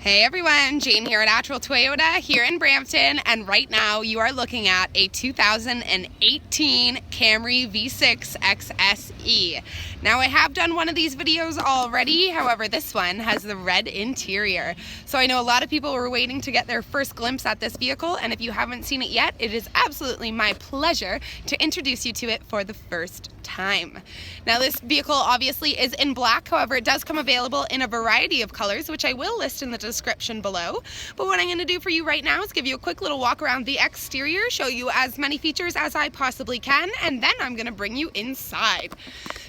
Hey everyone, Jane here at Attrell Toyota here in Brampton, and right now you are looking at a 2018 Camry V6 XSE. Now I have done one of these videos already, however this one has the red interior. So I know a lot of people were waiting to get their first glimpse at this vehicle, and if you haven't seen it yet, it is absolutely my pleasure to introduce you to it for the first time. Now this vehicle obviously is in black, however it does come available in a variety of colors, which I will list in the description below. But what I'm going to do for you right now is give you a quick little walk around the exterior, show you as many features as I possibly can, and then I'm going to bring you inside.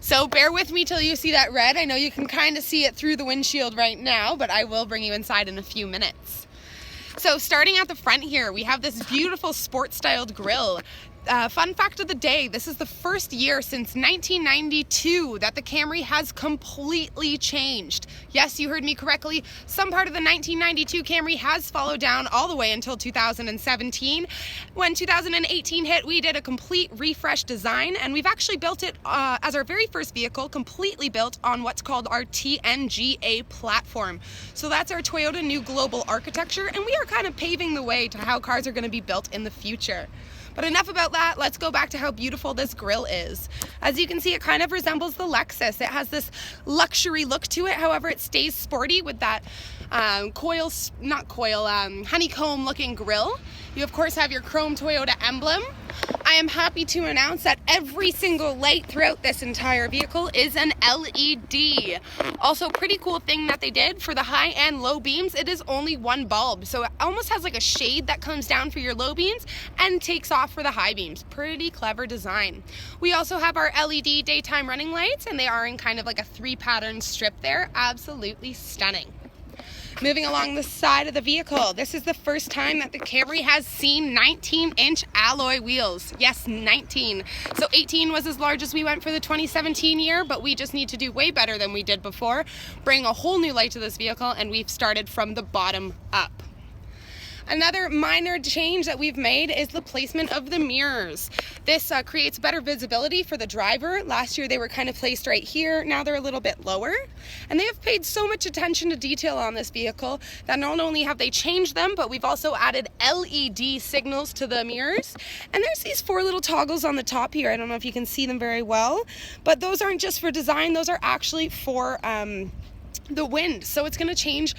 So bear with me till you see that red. I know you can kind of see it through the windshield right now, but I will bring you inside in a few minutes. So starting at the front here, we have this beautiful sport-styled grille. Fun fact of the day, this is the first year since 1992 that the Camry has completely changed. Yes, you heard me correctly. Some part of the 1992 Camry has followed down all the way until 2017. When 2018 hit, we did a complete refresh design, and we've actually built it as our very first vehicle, completely built on what's called our TNGA platform. So that's our Toyota New Global Architecture, and we are kind of paving the way to how cars are going to be built in the future. But enough about that, let's go back to how beautiful this grille is. As you can see, it kind of resembles the Lexus. It has this luxury look to it, however it stays sporty with that honeycomb looking grille. You of course have your chrome Toyota emblem. I am happy to announce that every single light throughout this entire vehicle is an LED. Also, pretty cool thing that they did for the high and low beams, it is only one bulb. So it almost has like a shade that comes down for your low beams and takes off for the high beams. Pretty clever design. We also have our LED daytime running lights, and they are in kind of like a 3-pattern strip there. Absolutely stunning. Moving along the side of the vehicle, this is the first time that the Camry has seen 19-inch alloy wheels. Yes, 19. So 18 was as large as we went for the 2017 year, but we just need to do way better than we did before. Bring a whole new light to this vehicle, and we've started from the bottom up. Another minor change that we've made is the placement of the mirrors. This creates better visibility for the driver. Last year they were kind of placed right here. Now they're a little bit lower. And they have paid so much attention to detail on this vehicle that not only have they changed them, but we've also added LED signals to the mirrors. And there's these 4 little toggles on the top here. I don't know if you can see them very well, but those aren't just for design. Those are actually for the wind. So it's going to change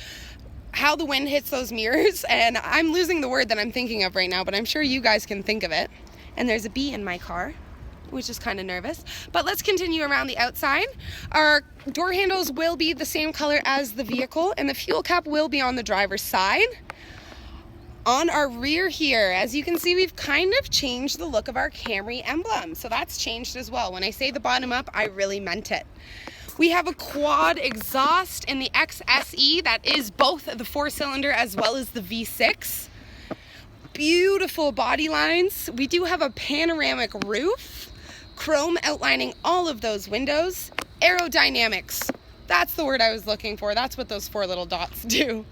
how the wind hits those mirrors, and I'm losing the word that I'm thinking of right now, but I'm sure you guys can think of it. And there's a bee in my car, which is kind of nervous. But let's continue around the outside. Our door handles will be the same color as the vehicle, and the fuel cap will be on the driver's side. On our rear here, as you can see, we've kind of changed the look of our Camry emblem, so that's changed as well. When I say the bottom up, I really meant it. We have a quad exhaust in the XSE that is both the 4-cylinder as well as the V6. Beautiful body lines. We do have a panoramic roof, chrome outlining all of those windows. Aerodynamics. That's the word I was looking for. That's what those 4 little dots do.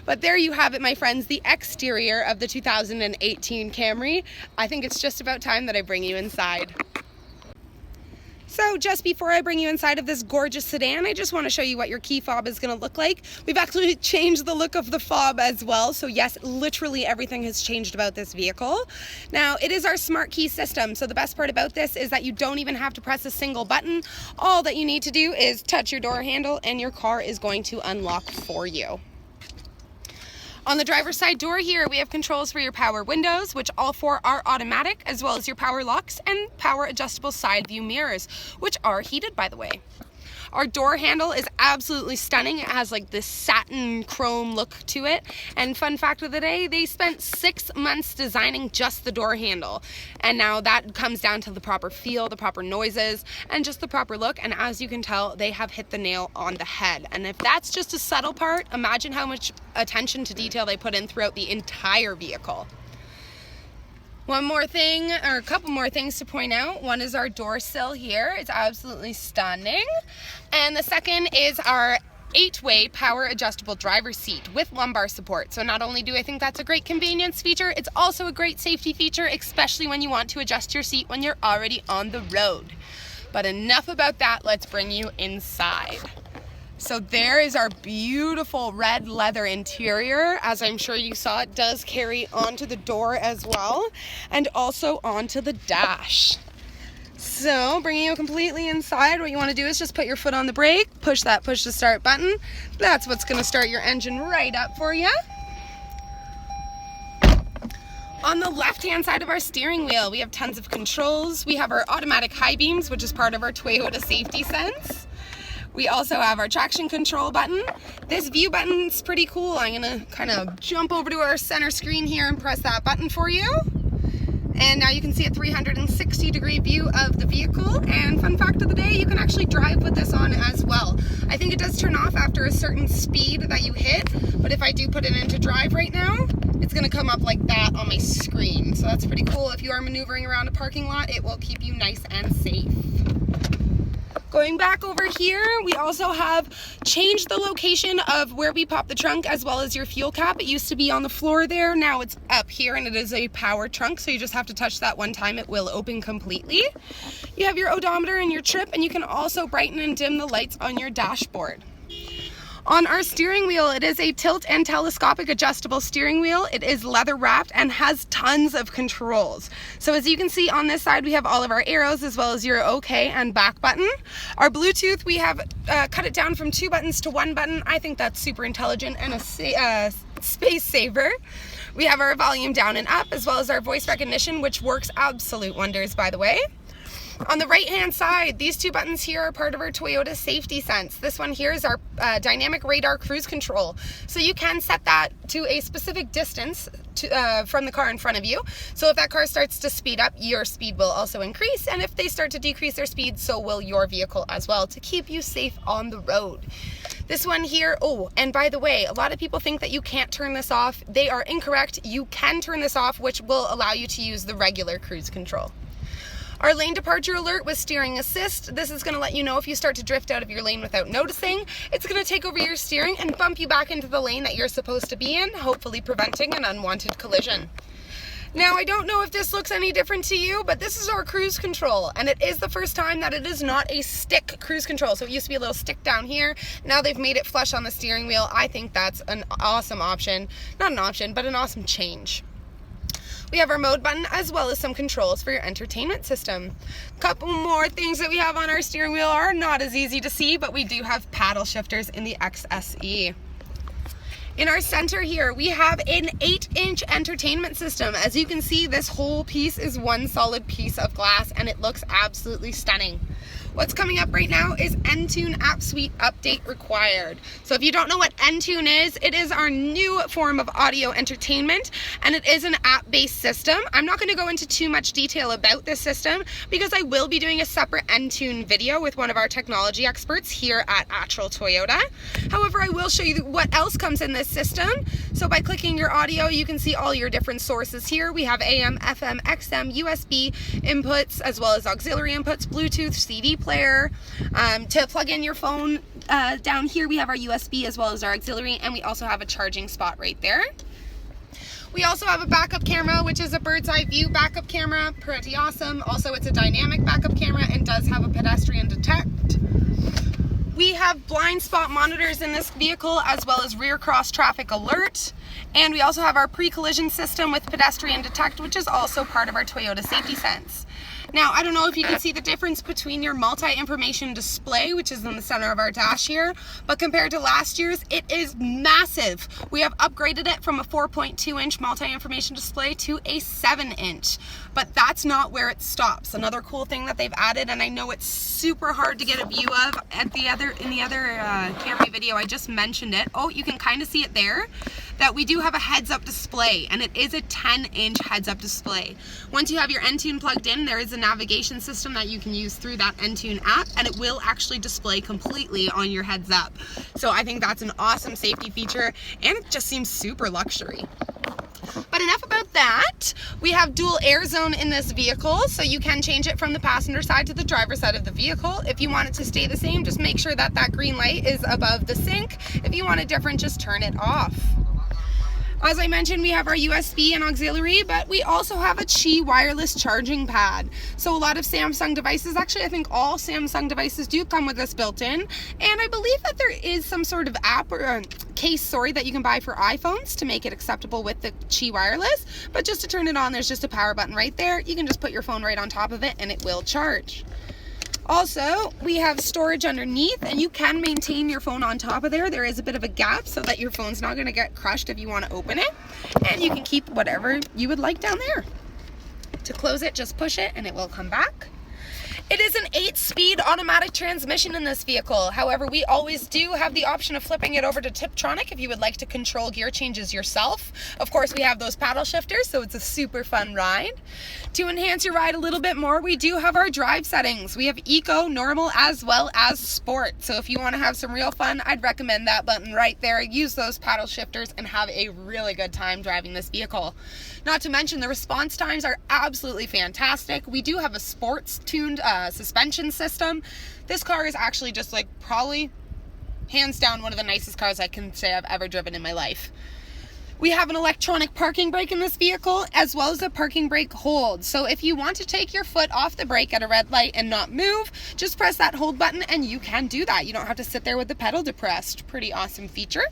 But there you have it, my friends, the exterior of the 2018 Camry. I think it's just about time that I bring you inside. So just before I bring you inside of this gorgeous sedan, I just want to show you what your key fob is going to look like. We've actually changed the look of the fob as well. So yes, literally everything has changed about this vehicle. Now, it is our smart key system. So the best part about this is that you don't even have to press a single button. All that you need to do is touch your door handle and your car is going to unlock for you. On the driver's side door here, we have controls for your power windows, which all 4 are automatic, as well as your power locks and power adjustable side view mirrors, which are heated, by the way. Our door handle is absolutely stunning. It has like this satin chrome look to it. And fun fact of the day, they spent 6 months designing just the door handle. And now that comes down to the proper feel, the proper noises, and just the proper look. And as you can tell, they have hit the nail on the head. And if that's just a subtle part, imagine how much attention to detail they put in throughout the entire vehicle. One more thing, or a couple more things to point out. One is our door sill here. It's absolutely stunning. And the second is our 8-way power adjustable driver's seat with lumbar support. So not only do I think that's a great convenience feature, it's also a great safety feature, especially when you want to adjust your seat when you're already on the road. But enough about that, let's bring you inside. So there is our beautiful red leather interior. As I'm sure you saw, it does carry onto the door as well, and also onto the dash. So bringing you completely inside, what you want to do is just put your foot on the brake, push that push to start button. That's what's going to start your engine right up for you. On the left-hand side of our steering wheel, we have tons of controls. We have our automatic high beams, which is part of our Toyota safety sense. We also have our traction control button. This view button's pretty cool. I'm gonna kind of jump over to our center screen here and press that button for you. And now you can see a 360-degree view of the vehicle. And fun fact of the day, you can actually drive with this on as well. I think it does turn off after a certain speed that you hit, but if I do put it into drive right now, it's gonna come up like that on my screen. So that's pretty cool. If you are maneuvering around a parking lot, it will keep you nice and safe. Going back over here, we also have changed the location of where we pop the trunk as well as your fuel cap. It used to be on the floor there. Now it's up here, and it is a power trunk, so you just have to touch that one time. It will open completely. You have your odometer and your trip, and you can also brighten and dim the lights on your dashboard. On our steering wheel, it is a tilt and telescopic adjustable steering wheel. It is leather wrapped and has tons of controls. So as you can see on this side, we have all of our arrows as well as your OK and back button. Our Bluetooth, we have cut it down from 2 buttons to 1 button. I think that's super intelligent and a space saver. We have our volume down and up as well as our voice recognition, which works absolute wonders, by the way. On the right hand side, these 2 buttons here are part of our Toyota safety sense. This one here is our dynamic radar cruise control. So you can set that to a specific distance from the car in front of you. So if that car starts to speed up, your speed will also increase. And if they start to decrease their speed, so will your vehicle as well, to keep you safe on the road. This one here, oh, and by the way, a lot of people think that you can't turn this off. They are incorrect. You can turn this off, which will allow you to use the regular cruise control. Our lane departure alert with steering assist. This is going to let you know if you start to drift out of your lane without noticing. It's going to take over your steering and bump you back into the lane that you're supposed to be in, hopefully preventing an unwanted collision. Now, I don't know if this looks any different to you, but this is our cruise control, and it is the first time that it is not a stick cruise control. So it used to be a little stick down here. Now they've made it flush on the steering wheel. I think that's an awesome option. Not an option, but an awesome change. We have our mode button as well as some controls for your entertainment system. A couple more things that we have on our steering wheel are not as easy to see, but we do have paddle shifters in the XSE. In our center here, we have an 8-inch entertainment system. As you can see, this whole piece is one solid piece of glass, and it looks absolutely stunning. What's coming up right now is Entune App Suite Update required. So if you don't know what Entune is, it is our new form of audio entertainment, and it is an app-based system. I'm not going to go into too much detail about this system because I will be doing a separate Entune video with one of our technology experts here at Attrell Toyota. However, I will show you what else comes in this system. So by clicking your audio, you can see all your different sources here. We have AM, FM, XM, USB inputs, as well as auxiliary inputs, Bluetooth, CD player. To plug in your phone, down here we have our USB as well as our auxiliary, and we also have a charging spot right there. We also have a backup camera, which is a bird's eye view backup camera. Pretty awesome. Also, it's a dynamic backup camera and does have a pedestrian detect. We have blind spot monitors in this vehicle as well as rear cross traffic alert. And we also have our pre-collision system with pedestrian detect, which is also part of our Toyota safety sense. Now, I don't know if you can see the difference between your multi-information display, which is in the center of our dash here, but compared to last year's, it is massive. We have upgraded it from a 4.2-inch multi-information display to a 7-inch, but that's not where it stops. Another cool thing that they've added, and I know it's super hard to get a view of in the other Camry video, I just mentioned it. Oh, you can kind of see it there, that we do have a heads-up display, and it is a 10-inch heads-up display. Once you have your Entune plugged in, there is a navigation system that you can use through that Entune app, and it will actually display completely on your heads up. So I think that's an awesome safety feature, and it just seems super luxury. But enough about that. We have dual air zone in this vehicle, so you can change it from the passenger side to the driver's side of the vehicle. If you want it to stay the same, just make sure that that green light is above the sink. If you want it different, just turn it off. As I mentioned, we have our USB and auxiliary, but we also have a Qi wireless charging pad. So a lot of Samsung devices, actually I think all Samsung devices do come with this built in, and I believe that there is some sort of app or case, that you can buy for iPhones to make it acceptable with the Qi wireless. But just to turn it on, there's just a power button right there. You can just put your phone right on top of it and it will charge. Also, we have storage underneath, and you can maintain your phone on top of there. There is a bit of a gap so that your phone's not going to get crushed if you want to open it. And you can keep whatever you would like down there. To close it, just push it and it will come back. It is an 8-speed automatic transmission in this vehicle. However, we always do have the option of flipping it over to Tiptronic if you would like to control gear changes yourself. Of course, we have those paddle shifters, so it's a super fun ride. To enhance your ride a little bit more, we do have our drive settings. We have Eco, Normal, as well as Sport. So if you want to have some real fun, I'd recommend that button right there. Use those paddle shifters and have a really good time driving this vehicle. Not to mention, the response times are absolutely fantastic. We do have a sports-tuned suspension system. This car is actually just like probably hands down one of the nicest cars I can say I've ever driven in my life. We have an electronic parking brake in this vehicle, as well as a parking brake hold. So if you want to take your foot off the brake at a red light and not move, just press that hold button and you can do that. You don't have to sit there with the pedal depressed. Pretty awesome feature.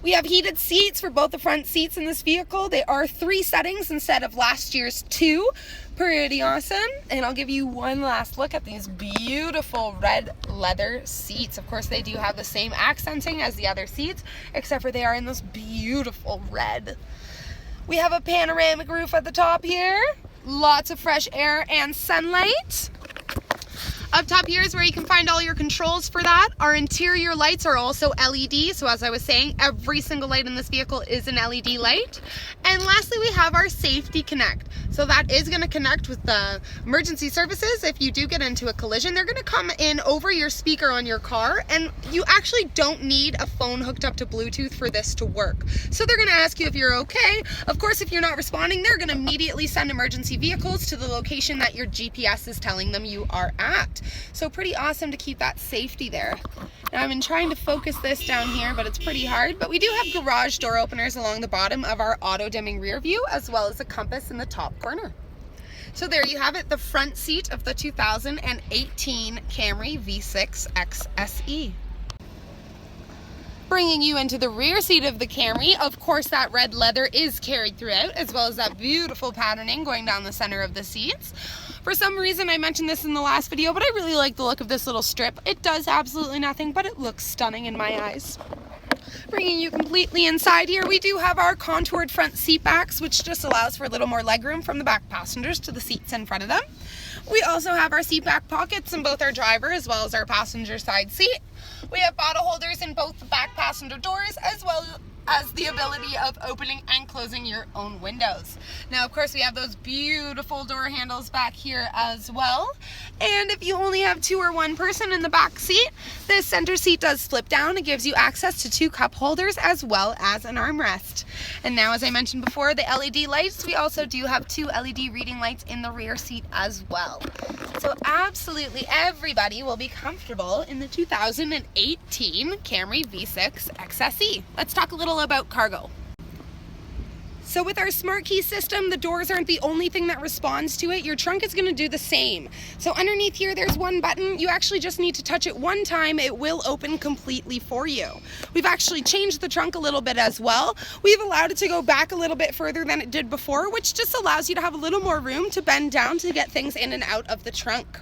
We have heated seats for both the front seats in this vehicle. They are 3 settings instead of last year's 2. Pretty awesome. And I'll give you one last look at these beautiful red leather seats. Of course, they do have the same accenting as the other seats, except for they are in this beautiful red. We have a panoramic roof at the top here. Lots of fresh air and sunlight. Up top here is where you can find all your controls for that. Our interior lights are also LED, so as I was saying, every single light in this vehicle is an LED light. And lastly, we have our Safety Connect. So that is going to connect with the emergency services. If you do get into a collision, they're going to come in over your speaker on your car, and you actually don't need a phone hooked up to Bluetooth for this to work. So they're going to ask you if you're okay. Of course, if you're not responding, they're going to immediately send emergency vehicles to the location that your GPS is telling them you are at. So pretty awesome to keep that safety there. Now I've been trying to focus this down here, but it's pretty hard. But we do have garage door openers along the bottom of our auto dimming rear view, as well as a compass in the top corner. So there you have it, the front seat of the 2018 Camry V6 XSE. Bringing you into the rear seat of the Camry, of course that red leather is carried throughout, as well as that beautiful patterning going down the center of the seats. For some reason, I mentioned this in the last video, but I really like the look of this little strip. It does absolutely nothing, but it looks stunning in my eyes. Bringing you completely inside here, we do have our contoured front seat backs, which just allows for a little more legroom from the back passengers to the seats in front of them. We also have our seat back pockets in both our driver as well as our passenger side seat. We have bottle holders in both the back passenger doors, as well as the ability of opening and closing your own windows. Now, of course, we have those beautiful door handles back here as well. And if you only have 2 or 1 person in the back seat, this center seat does flip down. It gives you access to 2 cup holders as well as an armrest. And now, as I mentioned before, the LED lights, we also do have 2 LED reading lights in the rear seat as well. So absolutely everybody will be comfortable in the 2018 Camry V6 XSE. Let's talk a little about cargo. So with our smart key system, the doors aren't the only thing that responds to it. Your trunk is going to do the same. So underneath here, there's one button. You actually just need to touch it one time. It will open completely for you. We've actually changed the trunk a little bit as well. We've allowed it to go back a little bit further than it did before, which just allows you to have a little more room to bend down to get things in and out of the trunk.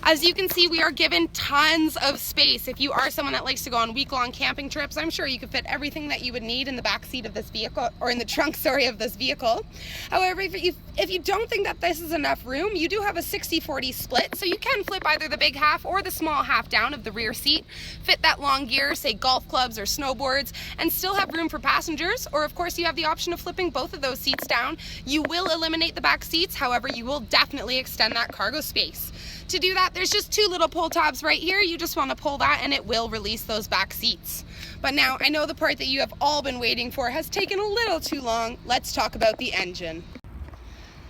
As you can see, we are given tons of space. If you are someone that likes to go on week-long camping trips, I'm sure you could fit everything that you would need in the back seat of this vehicle, or in the trunk, sorry, of this vehicle. However, if you don't think that this is enough room, you do have a 60-40 split, so you can flip either the big half or the small half down of the rear seat, fit that long gear, say golf clubs or snowboards, and still have room for passengers. Or of course, you have the option of flipping both of those seats down. You will eliminate the back seats, however, you will definitely extend that cargo space. To do that, there's just 2 little pull tabs right here. You just want to pull that and it will release those back seats. But now, I know the part that you have all been waiting for has taken a little too long. Let's talk about the engine.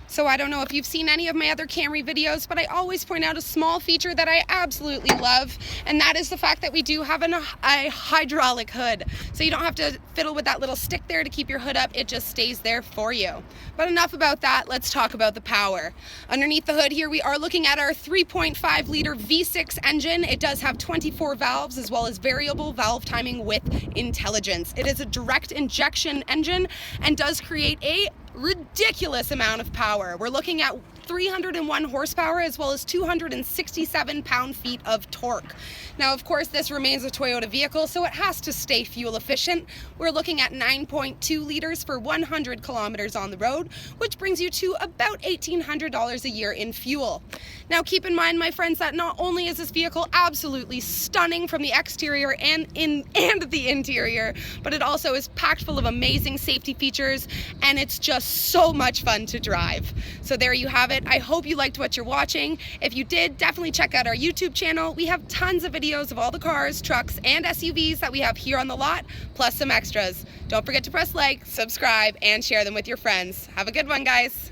So I don't know if you've seen any of my other Camry videos, but I always point out a small feature that I absolutely love, and that is the fact that we do have a hydraulic hood. So you don't have to fiddle with that little stick there to keep your hood up, it just stays there for you. But enough about that, let's talk about the power. Underneath the hood here, we are looking at our 3.5 liter V6 engine. It does have 24 valves as well as variable valve timing with intelligence. It is a direct injection engine and does create a ridiculous amount of power. We're looking at 301 horsepower as well as 267 pound-feet of torque. Now, of course, this remains a Toyota vehicle, so it has to stay fuel efficient. We're looking at 9.2 liters for 100 kilometers on the road, which brings you to about $1,800 a year in fuel. Now, keep in mind, my friends, that not only is this vehicle absolutely stunning from the exterior and the interior, but it also is packed full of amazing safety features, and it's just so much fun to drive. So there you have it. I hope you liked what you're watching. If you did, definitely check out our YouTube channel. We have tons of videos of all the cars, trucks, and SUVs that we have here on the lot, plus some extras. Don't forget to press like, subscribe, and share them with your friends. Have a good one, guys.